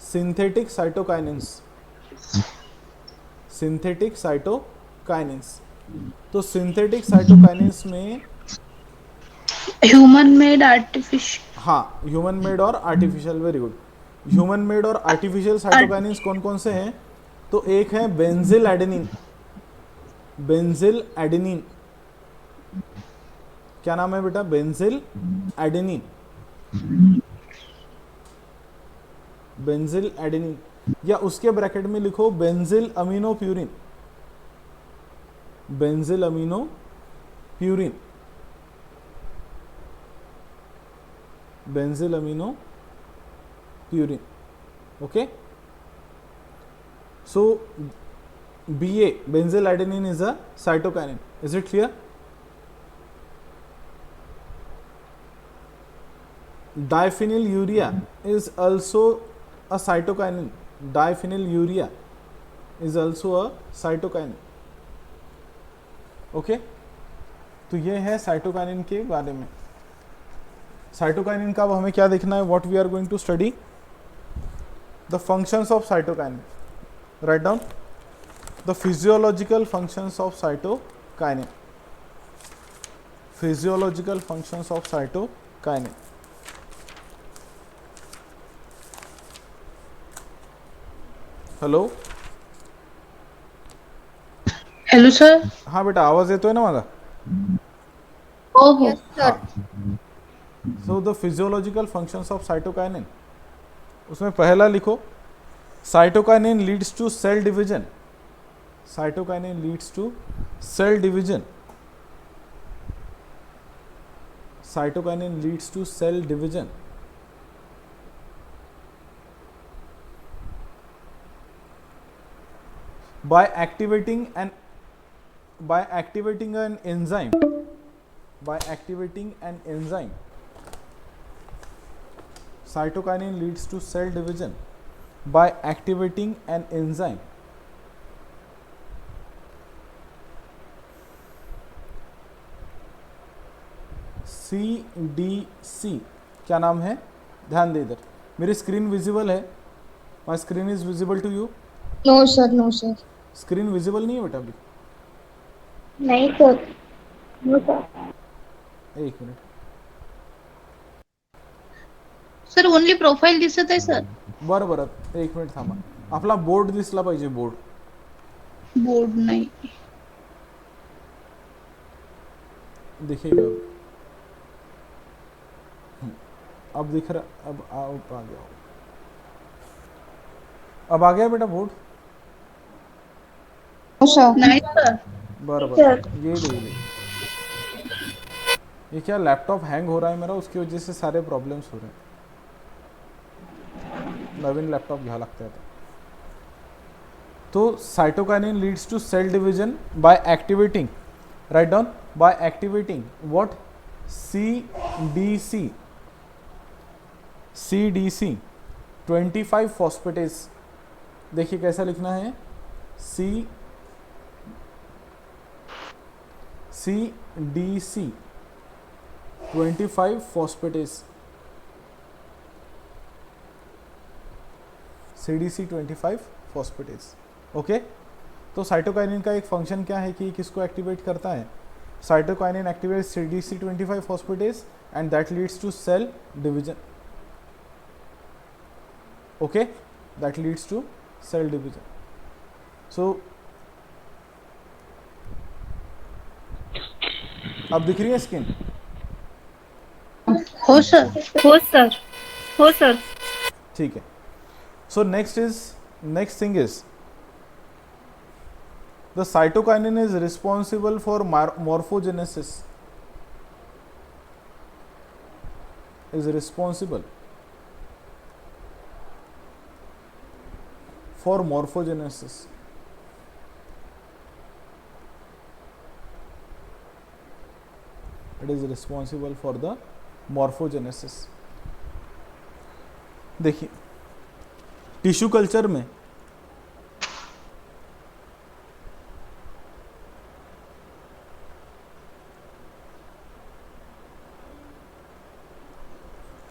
Synthetic cytokinins, synthetic cytokinins. तो synthetic cytokinins में human made artificial हाँ, ह्यूमन मेड और artificial, very good. Human made और artificial cytokinins कौन कौन से हैं? तो एक है बेंजिल एडेनिन, बेंजिल एडेनिन, क्या नाम है बेटा? बेंजिल एडेनिन, बेंजिल एडेनिन, या उसके ब्रैकेट में लिखो benzyl amino purine, benzyl amino purine, benzyl amino purine. Okay, so BA, benzyl adenine is a cytokinin. Is it clear? Diphenylurea is also a cytokinin. Diphenylurea is also a cytokinin. Okay? तो ये है cytokinin के बारे में। Cytokinin का अब हमें क्या देखना है? What we are going to study the functions of cytokinin. Write down the physiological functions of cytokinin, physiological functions of cytokinin. Hello, hello sir. हाँ बेटा, आवाज येतोय ना माझा? ओ हो। यस हाँ, sir. So the physiological functions of cytokinin, उसमें पहला लिखो cytokinin leads to cell division, cytokinin leads to cell division, cytokinin leads to cell division. by activating an by activating an enzyme, by activating an enzyme, cytokinin leads to cell division by activating an enzyme। CDC, क्या नाम है? ध्यान दे इधर, मेरी screen visible है? My screen is visible to you? No sir, no sir. Screen visible नहीं है बेटा अभी? नहीं सर, नो सर। एक मिनट, सर ओनली प्रोफाईल दिसत आहे सर, बरं बरं, एक मिनिट थांबा, आपला बोर्ड दिसला पाहिजे, बोर्ड बोर्ड नाही। दिखेगा अभी। अब दिख रहा, अब आ गया, अब आ गया बेटा बोर्ड? No sir. नाही सर। बरं सर। बरं, येईल येईल। ये क्या लैपटॉप हैंग हो रहा है मेरा, उसकी वजह से सारे प्रॉब्लम्स हो रहे हैं। नवीन लैपटॉप घ्यावं लागतं आता। तो cytokinin leads to cell division by activating, write down, by activating what? CDC, CDC 25 phosphatase. देखिए कैसा लिखना है, CDC 25 phosphatase, CDC 25 phosphatase. Okay, तो साइटोकाइनिन का एक फंक्शन क्या है कि किसको एक्टिवेट करता है? Cytokinin activates CDC 25 phosphatase and that leads to cell division. Okay, that leads to cell division. So अब दिख रही है स्किन? हो सर। हो सर, हो सर। ठीक है। So next thing is the cytokinin is responsible for morphogenesis, is responsible for morphogenesis। It is responsible for the morphogenesis। देखिए टिश्यू कल्चर में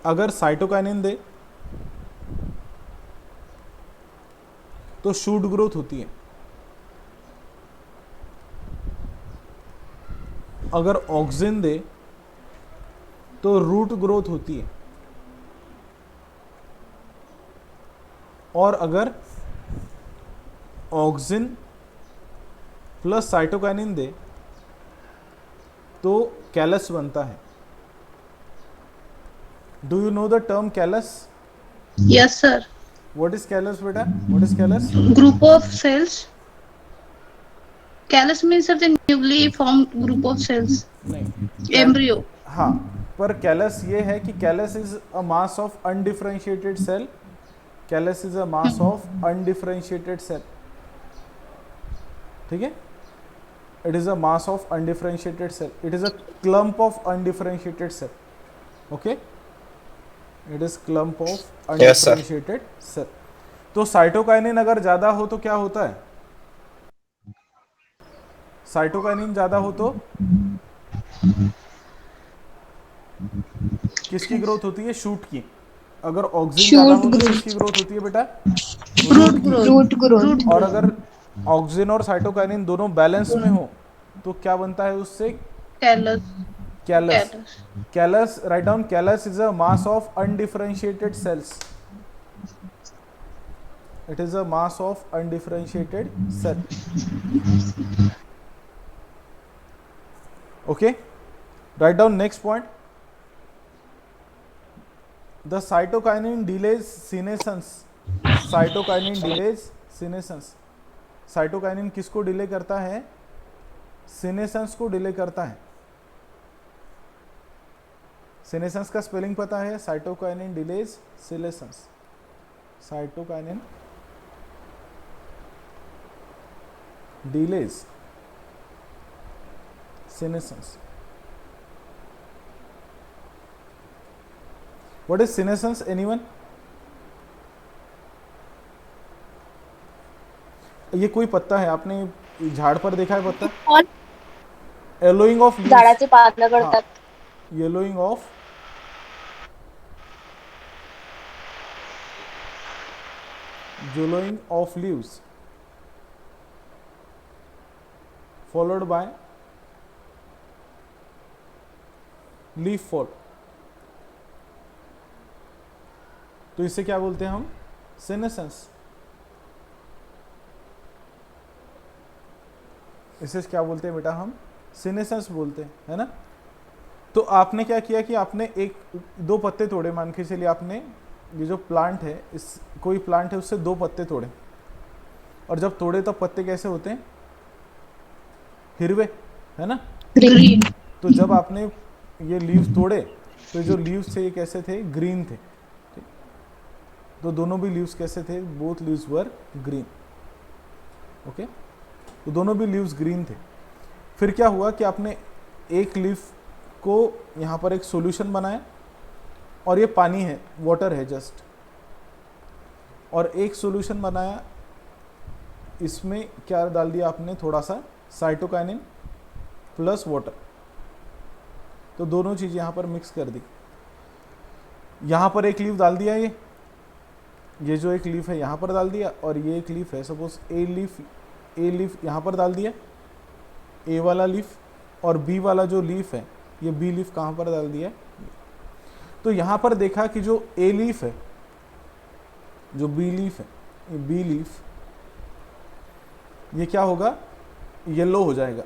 अगर साइटोकाइनिन दे तो शूट ग्रोथ होती है। अगर ऑक्सिन दे तो रूट ग्रोथ होती है। और अगर ऑक्सिन प्लस साइटोकाइनिन दे तो कैलस बनता है। Do you know the term callus? Yes, sir. What is callus बेटा? What is callus? Group of cells. Callus means the newly formed group of cells. नहीं, Embryo. हाँ, पर कैलस ये है कि callus is a mass of undifferentiated cell. Callus is a mass of undifferentiated cell. ठीक है, it is a mass of undifferentiated cell, it is a clump of undifferentiated cell. Okay, it is clump of undifferentiated cell. तो cytokinin अगर ज्यादा हो तो क्या होता है? साइटोकाइनिन ज्यादा हो तो किसकी ग्रोथ होती है? शूट की। अगर ऑक्सिन ज्यादा हो तो किसकी ग्रोथ होती है बेटा? रूट की। Root growth. और अगर ऑक्सिन और साइटोकाइनिन दोनों बैलेंस में हो तो क्या बनता है उससे? Callus. Callus. Callus. Callus, right down, callus is a mass of undifferentiated cells. It is a mass of undifferentiated cell. Okay, right down next point. The cytokinin delays senescence. Cytokinin delays senescence. Cytokinin किसको delay करता है? Senescence को delay करता है। Senescence का spelling पता है? Cytokinin delays senescence. Cytokinin delays senescence. What is senescence? Anyone? ये कोई पत्ता है, आपने झाड़ पर देखा है पत्ता? Yellowing of leaves. झाडाचे पानं गळतात. Yellowing of yellowing of leaves followed by leaf fall। तो इसे क्या बोलते हैं हम? सीनेसेंस। इसे क्या बोलते हैं बेटा हम? सीनेसेंस बोलते हैं, है ना। तो आपने क्या किया कि आपने दो पत्ते तोड़े, मान के चलिए आपने ये जो प्लांट है, इस कोई प्लांट है उससे दो पत्ते तोड़े, और जब तोड़े तब पत्ते कैसे होते हैं? हिरवे, है ना। Green. तो जब आपने ये लीव्स तोड़े तो जो लीव्स थे ये कैसे थे? ग्रीन थे। तो दोनों भी लीव्स कैसे थे? बोथ लीव्स वर ग्रीन। ओके, तो दोनों भी लीव्स ग्रीन थे। फिर क्या हुआ कि आपने एक लीफ को यहाँ पर एक सॉल्यूशन बनाया, और ये पानी है, वाटर है जस्ट, और एक सॉल्यूशन बनाया, इसमें क्या डाल दिया आपने? थोड़ा सा साइटोकाइनिन प्लस वाटर। तो दोनों चीज़ यहाँ पर मिक्स कर दी। यहाँ पर एक लीफ डाल दिया, ये जो एक लीफ है यहाँ पर डाल दिया, और ये एक लीफ है, सपोज ए लीफ यहाँ पर डाल दिया, ए वाला लीफ, और बी वाला जो लीफ है ये बी लीफ कहाँ पर डाल दिया? तो यहाँ पर देखा कि जो ए लीफ है, जो बी लीफ है, ये बी लीफ ये क्या होगा? येलो हो जाएगा।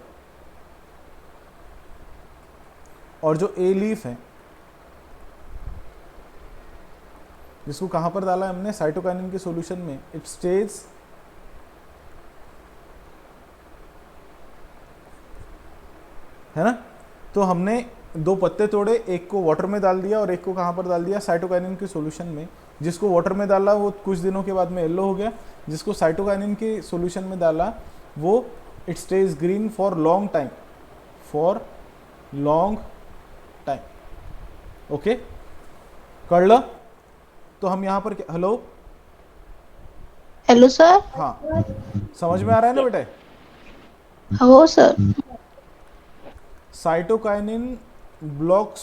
और जो ए लीफ है जिसको कहां पर डाला हमने? साइटोकाइनिन के सॉल्यूशन में, इट स्टेज है ना। तो हमने दो पत्ते तोड़े, एक को वाटर में डाल दिया और एक को कहां पर डाल दिया? साइटोकाइनिन के सॉल्यूशन में। जिसको वाटर में डाला वो कुछ दिनों के बाद में येलो हो गया, जिसको साइटोकाइनिन के सॉल्यूशन में डाला वो it stage green for long time, for long time. Okay, कर लो। तो हम यहाँ पर हेलो, हेलो सर। हाँ, समझ में आ रहा है ना बेटे? हो sir. Cytokinin blocks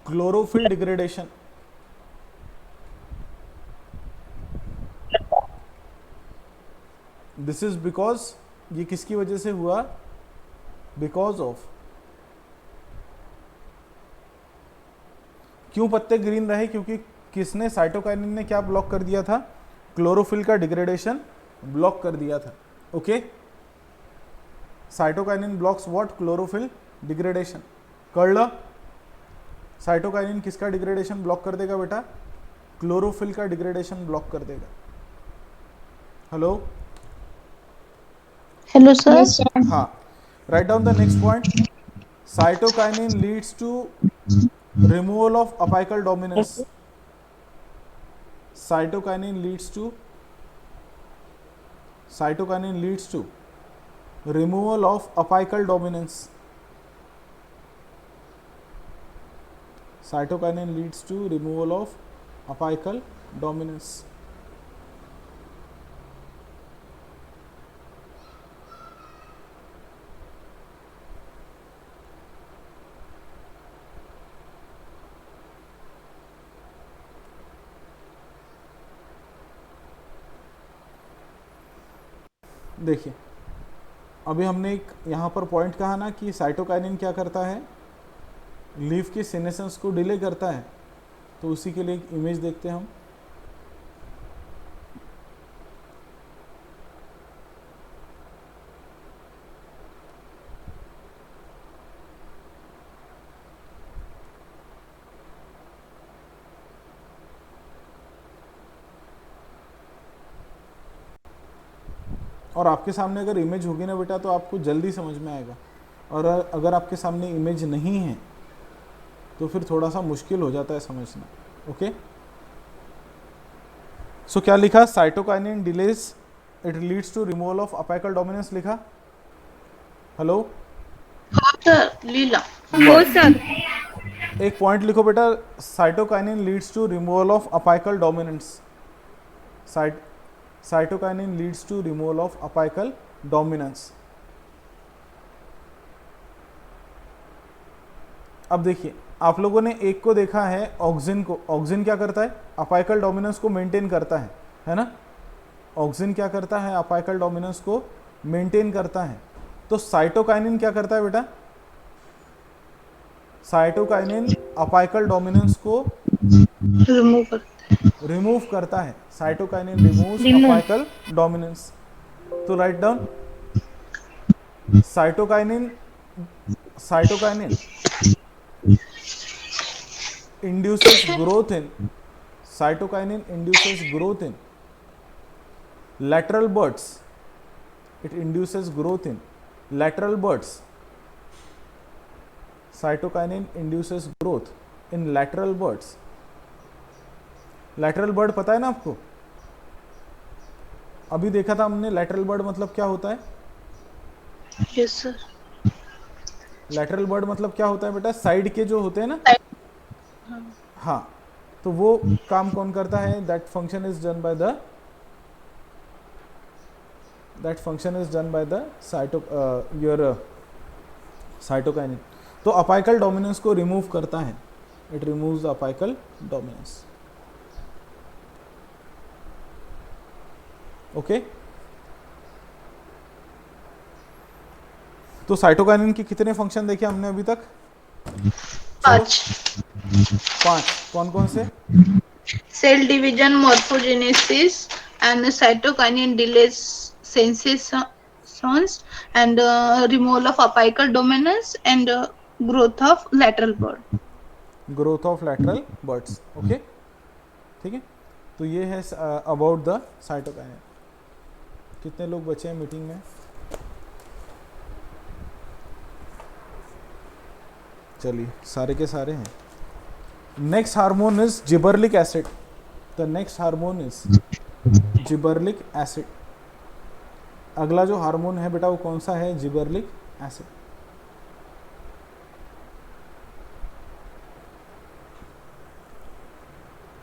chlorophyll degradation. This is because, ये किसकी वजह से हुआ, बिकॉज ऑफ, क्यों पत्ते ग्रीन रहे, क्योंकि किसने, साइटोकाइनिन ने क्या ब्लॉक कर दिया था, क्लोरोफिल का डिग्रेडेशन ब्लॉक कर दिया था। Okay, cytokinin blocks what, chlorophyll degradation. कळलं, साइटोकाइनिन किसका डिग्रेडेशन ब्लॉक कर देगा बेटा, क्लोरोफिल का डिग्रेडेशन ब्लॉक कर देगा। Hello, Hello, sir. Yes, sir. हाँ, write down the next point. Cytokinin leads to removal of apical dominance. Cytokinin leads to removal of apical dominance. Cytokinin leads to removal of apical dominance. देखिए, अभी हमने एक यहाँ पर point कहा ना कि साइटोकाइनिन क्या करता है, लीफ की सीनेसेंस को डिले करता है। तो उसी के लिए एक इमेज देखते हैं हम। और आपके सामने अगर इमेज होगी ना बेटा तो आपको जल्दी समझ में आएगा, और अगर आपके सामने इमेज नहीं है तो फिर थोड़ा सा मुश्किल हो जाता है समझना। ओके, सो क्या लिखा, cytokinin delays it leads to removal of apical dominance लिखा। Hello, Sir, Leela. हो सर। एक पॉइंट लिखो बेटा, cytokinin leads to removal of apical dominance. Cytokinin leads to removal of apical dominance. अब देखिए, आप लोगों ने एक को देखा है, ऑक्सिन को। ऑक्सिन क्या करता है, अपाइकल डोमिनेंस को मेंटेन करता है ना। ऑक्सिन क्या करता है, अपाइकल डोमिनेंस को मेंटेन करता है। तो साइटोकाइनिन क्या करता है बेटा, साइटोकाइनिन अपाइकल डोमिनेंस को Remove. रिमूव करता है। Cytokinin removes apical dominance. तो right down, cytokinin induces growth in lateral buds. It induces growth in lateral buds. Cytokinin induces growth in lateral buds. lateral bud पता है ना आपको, अभी देखा था हमने। lateral bud मतलब क्या होता है, Yes, sir. lateral bud मतलब क्या होता है बेटा, साइड के जो होते हैं ना, हाँ, तो वो काम कौन करता है, that function is done by the cytokinin. तो अपाइकल डोमिनेंस को रिमूव करता है, it removes the apical dominance. Okay, तो साइटोकाइनिन के कितने फंक्शन देखे हमने अभी तक, 5. 5। कौन कौन से, Cell division, morphogenesis, and cytokinin delays sensations, and removal of apical dominance, and growth of lateral bud. Growth of lateral birds. Okay, ठीक है। तो ये है अबाउट द साइटोकाइनिन। कितने लोग बचे हैं मीटिंग में, चलिए सारे के सारे हैं। Next hormone is gibberellic acid. The next hormone is gibberellic acid. अगला जो हार्मोन है बेटा वो कौन सा है, जिबर्लिक एसिड।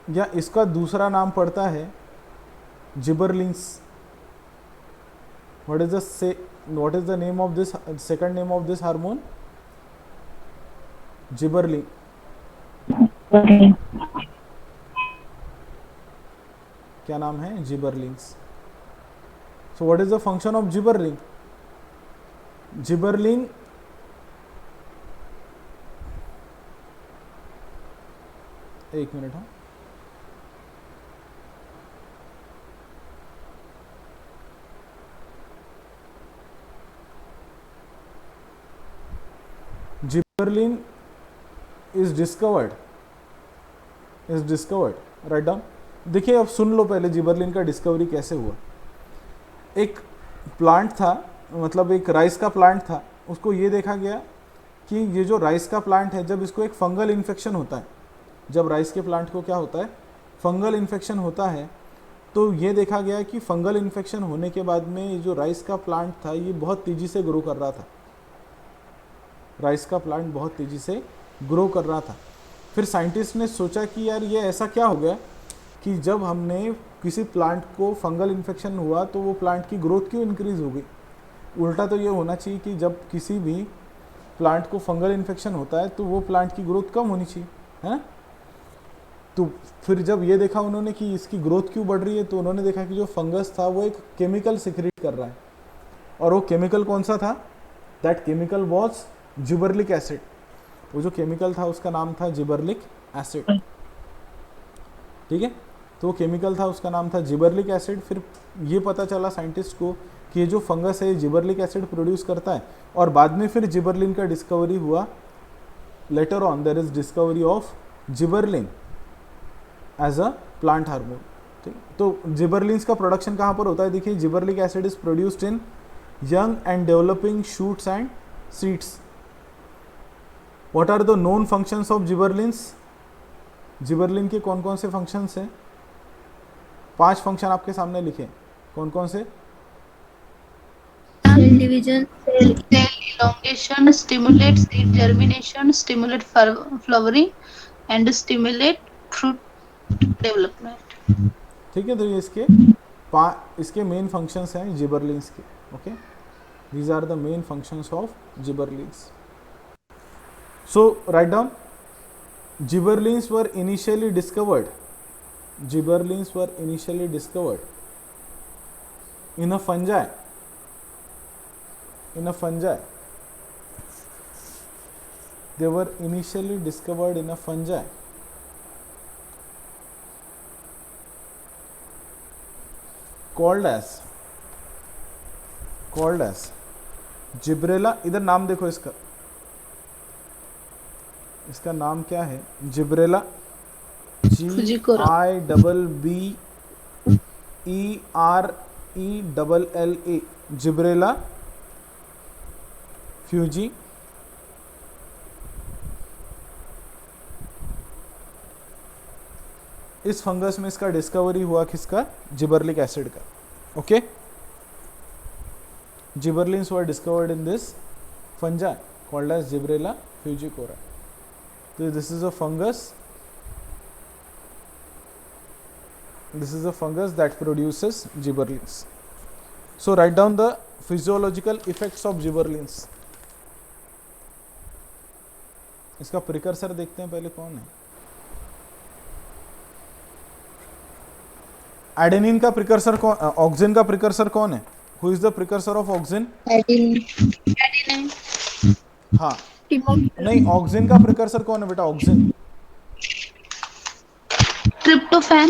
या इसका दूसरा नाम पड़ता है जिबरलिंग्स। what is the name of this second name of this hormone, जिबरलिंग। क्या नाम है, जिबरलिंग्स। So what is the function of gibberellin? Gibberellin एक मिनट हाँ, gibberellin is discovered write down. देखिए अब सुन लो पहले जिबरलिन का डिस्कवरी कैसे हुआ. एक प्लांट था, मतलब एक राइस का प्लांट था, उसको ये देखा गया कि ये जो राइस का प्लांट है, जब इसको एक फंगल इन्फेक्शन होता है, जब राइस के प्लांट को क्या होता है, फंगल इन्फेक्शन होता है, तो ये देखा गया कि फंगल इन्फेक्शन होने के बाद में ये जो राइस का प्लांट था ये बहुत तेज़ी से ग्रो कर रहा था. राइस का प्लांट बहुत तेज़ी से ग्रो कर रहा था. फिर साइंटिस्ट ने सोचा कि यार ये ऐसा क्या हो गया कि जब हमने किसी प्लांट को फंगल इन्फेक्शन हुआ तो वो प्लांट की ग्रोथ क्यों इंक्रीज़ हो गई. उल्टा तो ये होना चाहिए कि जब किसी भी प्लांट को फंगल इन्फेक्शन होता है तो वो प्लांट की ग्रोथ कम होनी चाहिए, है. तो फिर जब ये देखा उन्होंने कि इसकी ग्रोथ क्यों बढ़ रही है, तो उन्होंने देखा कि जो फंगस था वो एक केमिकल सिक्रेट कर रहा है, और वो केमिकल कौन सा था, दैट केमिकल वॉज जिबरलिक एसिड. वो जो केमिकल था उसका नाम था जिबरलिक एसिड. ठीक है, तो वो केमिकल था उसका नाम था जिबरलिक एसिड. फिर ये पता चला साइंटिस्ट को कि ये जो फंगस है ये जिबरलिक एसिड प्रोड्यूस करता है, और बाद में फिर जिबरलिन का डिस्कवरी हुआ. Later on there is discovery of gibberellin as a plant hormone. ठीक, तो जिबरलिन्स का प्रोडक्शन कहाँ पर होता है, देखिए gibberellic acid is produced in young and developing shoots and seeds. What are the known functions of gibberellins? Gibberellin के कौन कौन से फंक्शंस हैं, 5 फंक्शन आपके सामने लिखे, कौन कौन से. Cell division, Cell elongation, stimulate seed germination, stimulate flowering, and stimulate fruit development. ठीक है, तो ये इसके मेन फंक्शंस हैं जिबरलिन्स के. Okay, these are the main functions of gibberellins. So write down, gibberellins were initially discovered. Gibberellins were initially discovered in a fungi. In a fungi. They were initially discovered in a fungi. Called as Gibberella. इधर नाम देखो इसका, इसका नाम क्या है, Gibberella. GIBBERELLA, Gibberella fuji. इस fungus में इसका डिस्कवरी हुआ किसका, जिबरलिक एसिड का. Okay, gibberellins were discovered in this fungi called as Gibberella fujikuroi. So this is a fungus. This is a fungus that produces gibberellins. So write down the physiological effects of gibberellins. इसका precursor देखते हैं पहले कौन है. Adenine का precursor कौन, auxin का precursor कौन है, who is the precursor of auxin. Adenine. हाँ, नहीं, ऑक्सिन का प्रिकर्सर कौन है बेटा, ऑक्सिन. Tryptophan.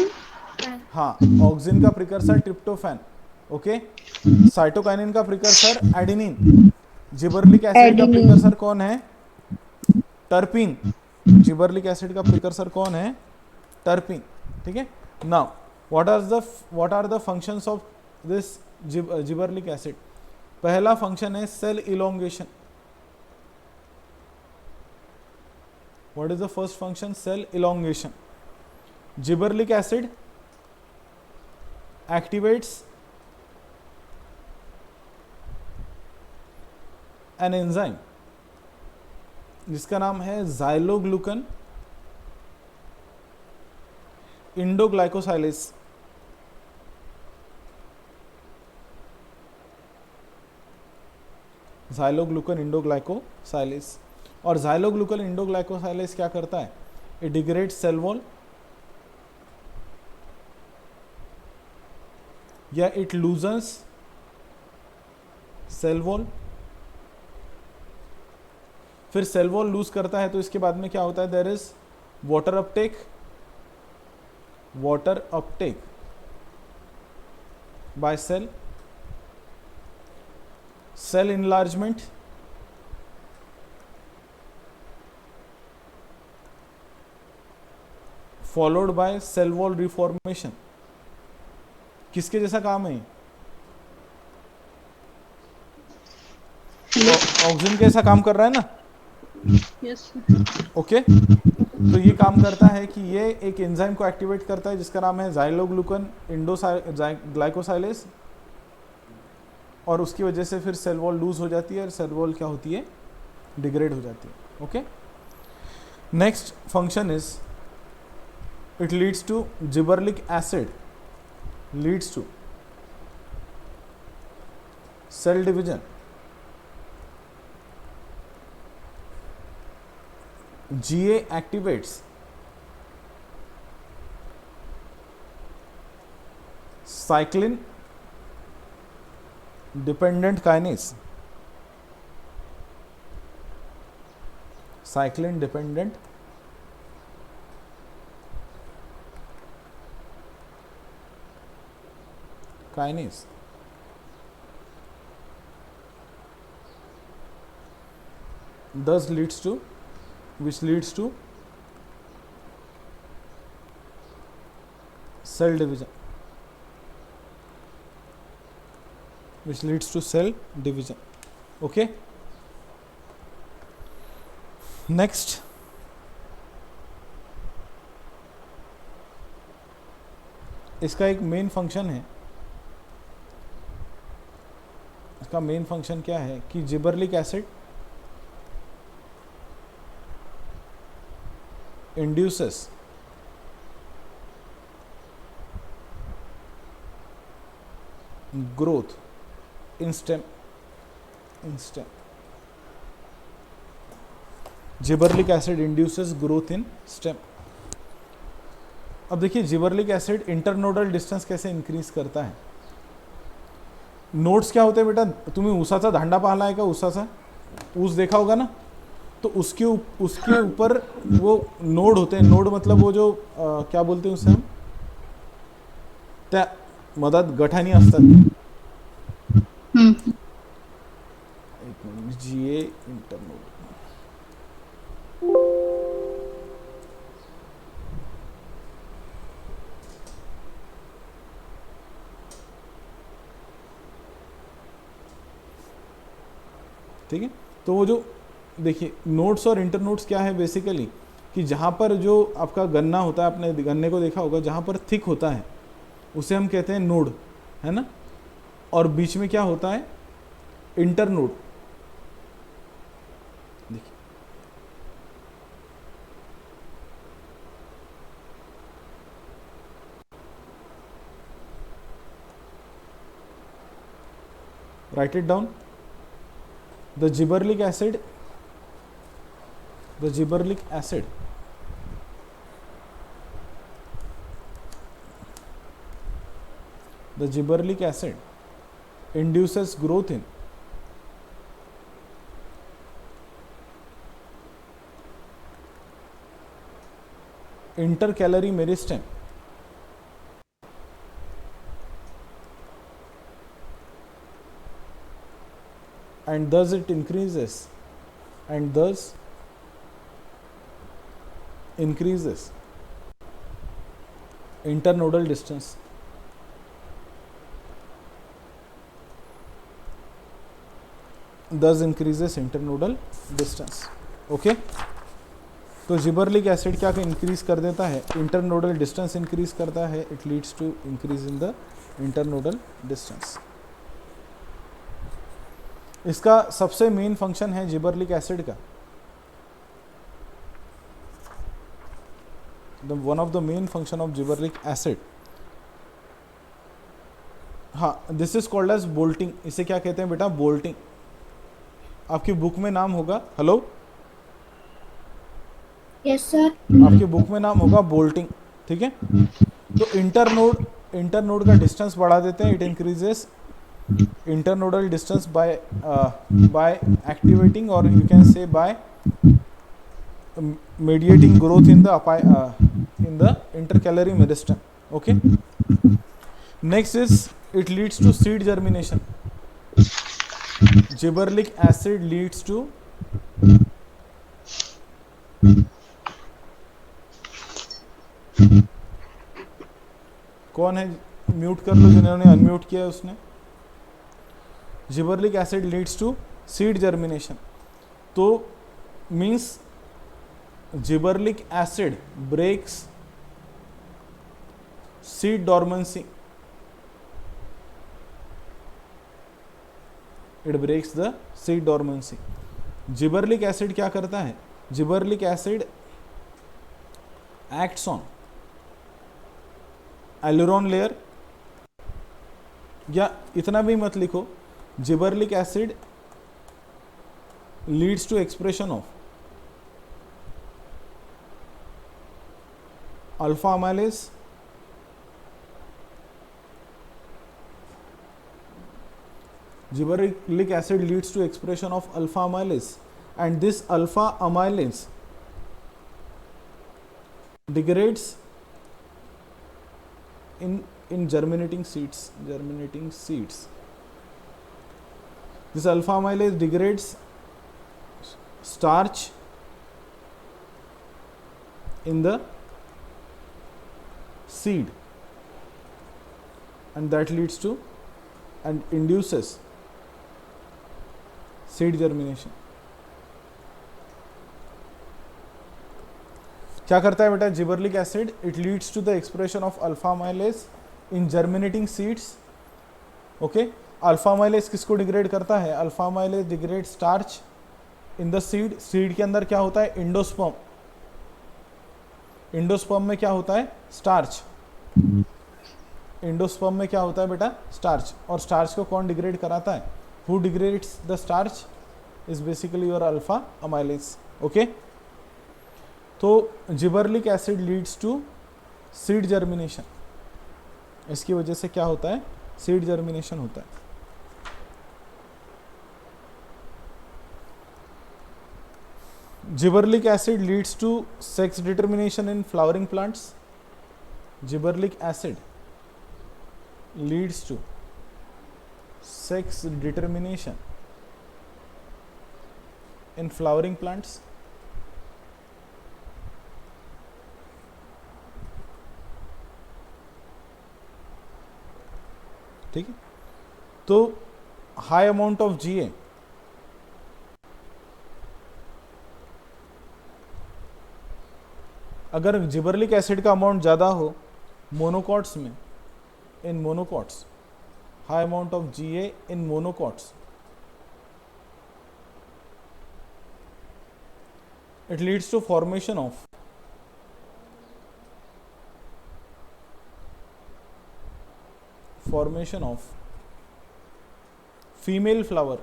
हाँ, ऑक्सिन का प्रिकर्सर ट्रिप्टोफैन. ओके, साइटोकाइनिन का प्रिकर्सर एडेनिन. जिबरलिक एसिड का प्रिकर्सर कौन है, टर्पिन. जिबरलिक एसिड का प्रिकर्सर कौन है, टर्पिन. ठीक है. Now what are the functions of this gibberellic acid. पहला फंक्शन है cell elongation. What is the first function? Cell elongation. Gibberellic acid activates an enzyme जिसका नाम है ज़ाइलोग्लूकन इंडोग्लाइकोसाइलेज. ज़ाइलोग्लूकन इंडोग्लाइकोसाइलेज. और ज़ाइलोग्लूकन इंडोग्लाइकोसाइलेज क्या करता है, इट डिग्रेड्स सेल वॉल, या इट लूजन्स सेल वॉल, फिर सेल वॉल लूज करता है तो इसके बाद में क्या होता है, there is water uptake by cell enlargement, followed by cell wall reformation. किसके जैसा काम है, ऑक्सीजन के जैसा काम कर रहा है ना, Yes. ओके। तो ये काम करता है कि ये एक एंजाइम को एक्टिवेट करता है जिसका नाम है जाइलोग्लूकन ग्लाइकोसाइलेज, और उसकी वजह से फिर सेल वॉल लूज हो जाती है और सेल वॉल क्या होती है, डिग्रेड हो जाती है, okay. Next function is it leads to gibberellic acid leads to cell division, GA activates cyclin dependent kinase, cyclin dependent kinase, thus leads to, which leads to cell division, which leads to cell division, okay. Next, इसका एक main function है, इसका main function क्या है कि gibberellic acid induces growth in stem, gibberellic acid induces growth in stem. अब देखिए gibberellic acid internodal distance कैसे इंक्रीज करता है। नोड्स क्या होते हैं बेटा, तुम्हें ऊसाचा दांडा पाहिला आहे का, ऊसाचा ऊस देखा होगा ना, तो उसके ऊपर वो नोड होते हैं। नोड मतलब वो जो क्या बोलते हैं उसे हम, त्या मधात गठानी असतात। एक मिनिट, जीए इंटरनोड, ठीक है। तो वो जो देखिए नोड्स और इंटरनोड्स क्या है बेसिकली, कि जहाँ पर जो आपका गन्ना होता है, आपने गन्ने को देखा होगा, जहाँ पर थिक होता है उसे हम कहते हैं नोड, है ना, और बीच में क्या होता है, इंटरनोड। देखिए write it down, the gibberellic acid the gibberellic acid induces growth in intercalary meristem, and thus it increases internodal distance, okay. तो जिबरलिक एसिड क्या इंक्रीज कर देता है, इंटरनोडल डिस्टेंस इंक्रीज करता है, it leads to increase in the internodal distance. इसका सबसे main function है जिबरलिक एसिड का, one of the main function of gibberellic acid, हाँ, this is called as bolting. इसे क्या कहते हैं बेटा, बोल्टिंग। आपकी बुक में नाम होगा, हेलो, यस सर। आपकी बुक में नाम होगा बोल्टिंग, ठीक है। तो इंटरनोड का डिस्टेंस बढ़ा देते हैं, it increases internodal distance by activating, or you can say by mediating growth in the intercalary meristem. Okay. Next is it leads to seed germination. Gibberellic acid leads to कौन है, mute कर लो जिन्होंने unmute किया उसने। Gibberellic acid leads to seed germination, तो means gibberellic acid breaks seed dormancy, it breaks the seed dormancy. Gibberellic acid क्या करता है, gibberellic acid acts on aleurone layer, या इतना भी मत लिखो, gibberellic acid leads to expression of alpha amylase, gibberellic acid leads to expression of alpha amylase, and this alpha amylase degrades in germinating seeds. This alpha amylase degrades starch in the seed, and that leads to and induces seed germination. क्या करता है बेटा gibberellic acid, it leads to the expression of alpha amylase in germinating seeds. Okay, alpha amylase किसको degrade करता है, alpha amylase degrade starch in the seed. Seed के अंदर क्या होता है, इंडोस्पर्म, इंडोस्पर्म में क्या होता है, स्टार्च, इंडोस्पर्म में क्या होता है बेटा, स्टार्च, और स्टार्च को कौन डिग्रेड कराता है, who degrades the starch is basically your alpha amylase. Okay, तो gibberellic acid leads to seed germination, इसकी वजह से क्या होता है, सीड जर्मिनेशन होता है। Gibberellic acid leads to sex determination in flowering plants, gibberellic acid leads to sex determination in flowering plants. ठीक है, तो हाई अमाउंट ऑफ जीए अगर जिबरलिक एसिड का अमाउंट ज़्यादा हो मोनोकॉट्स में, in monocots, high amount of GA in monocots, it leads to formation of female flower.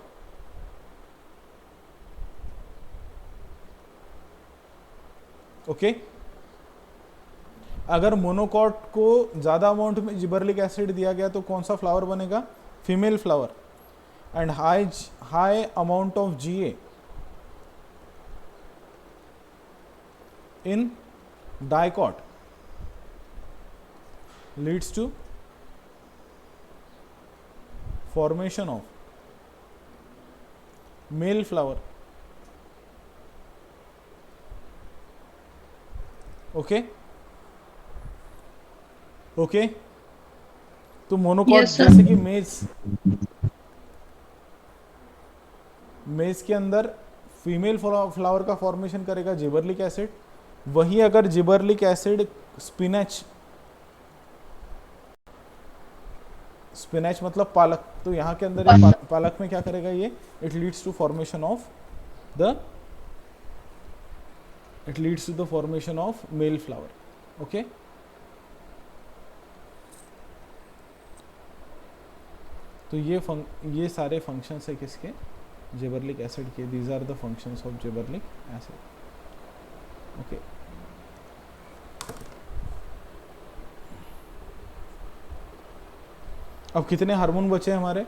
Okay, अगर monocot को ज्यादा अमाउंट में जिबरलिक एसिड दिया गया तो कौन सा फ्लावर बनेगा, female flower. And high amount of GA in dicot leads to formation of male flower. Okay, okay, तो मोनोकॉट Yes, sir. जैसे कि मेज के अंदर फीमेल फ्लावर का फॉर्मेशन करेगा जिबरलिक एसिड, वही अगर जिबरलिक एसिड स्पिनच मतलब पालक, तो यहाँ के अंदर पालक में क्या करेगा ये, it leads to formation of male flower. Okay, तो ये सारे फंक्शंस है किसके, जिबरलिक एसिड के। These are the functions of gibberellic acid. Okay, अब कितने हार्मोन बचे हैं हमारे,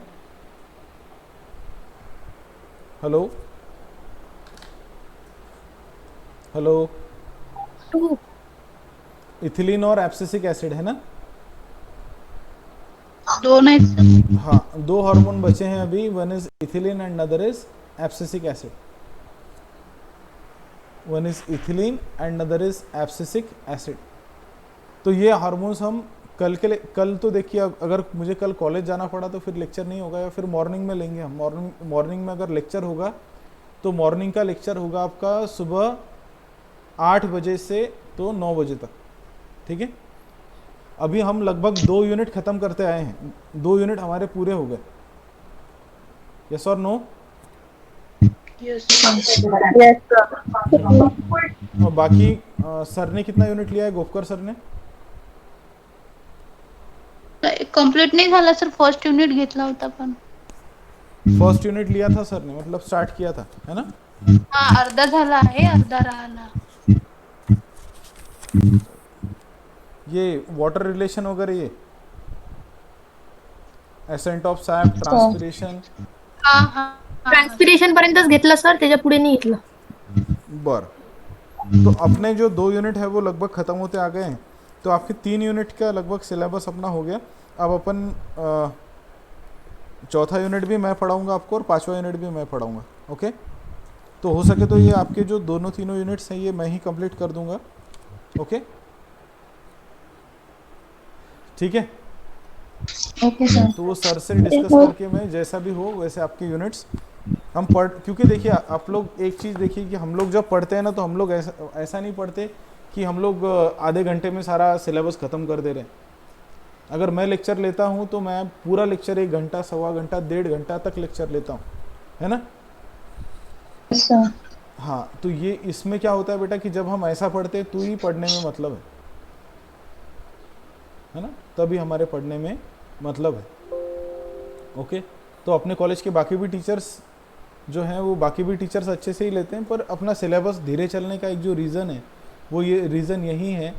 हेलो हेलो, 2. इथिलीन और एब्सिसिक एसिड है ना? दो नहीं सर। हाँ, दो हार्मोन बचे हैं अभी, one is ethylene and other is abscisic acid. One is ethylene and other is abscisic acid. तो ये हार्मोन्स हम कल के लिए, कल तो देखिए अगर मुझे कल कॉलेज जाना पड़ा तो फिर लेक्चर नहीं होगा, या फिर मॉर्निंग में लेंगे हम। मॉर्निंग में अगर लेक्चर होगा तो मॉर्निंग का लेक्चर होगा आपका सुबह 8 बजे से तो 9 बजे तक, ठीक है? अभी हम लगभग 2 यूनिट खत्म करते आए हैं, 2 यूनिट हमारे पूरे हो गए। यस और नो? Yes Yes, sir. और बाकी सर ने कितना यूनिट लिया है, गोपकर सर ने? कंप्लीट नाही झाला सर, फर्स्ट युनिट घेतला होता पण. फर्स्ट यूनिट लिया था सर ने, मतलब स्टार्ट किया था, है ना? हा अर्धा झाला आहे, अर्धा राहिला. ये वाटर रिलेशन वगैरह, ये एसेंट ऑफ सैप, ट्रांसपिरेशन, हा हा ट्रान्सपिरेशन पर्यंतच घेतला सर, त्याच्या पुढे नाही घेतलं. बर। तो अपने जो 2 यूनिट है वो लगभग ख़त्म होते आ गए हैं, तो आपके 3 यूनिट का लगभग सिलेबस अपना हो गया। अब अपन चौथा यूनिट भी मैं पढ़ाऊंगा आपको और 5वां यूनिट भी मैं पढ़ाऊंगा, ओके? तो हो सके तो ये आपके जो दोनों तीनों यूनिट्स हैं ये मैं ही कंप्लीट कर दूंगा, ओके? ठीक है? Okay sir. तो वो सर से डिस्कस करके मैं जैसा भी हो वैसे आपके यूनिट्स हम पढ़, क्योंकि देखिए आप लोग एक चीज़ देखिए कि हम लोग जब पढ़ते हैं ना तो हम लोग ऐसा नहीं पढ़ते कि हम लोग आधे घंटे में सारा सिलेबस ख़त्म कर दे रहे हैं। अगर मैं लेक्चर लेता हूँ तो मैं पूरा लेक्चर 1 घंटा, सवा घंटा, 1.5 घंटा तक लेक्चर लेता हूँ, है ना? सर. हाँ, तो ये इसमें क्या होता है बेटा कि जब हम ऐसा पढ़ते हैं तो ही पढ़ने में मतलब है ना? तभी हमारे पढ़ने में मतलब है, ओके? तो अपने कॉलेज के बाकी भी टीचर्स जो हैं वो बाकी भी टीचर्स अच्छे से ही लेते हैं, पर अपना सिलेबस धीरे चलने का एक जो रीज़न है वो ये रीज़न यही है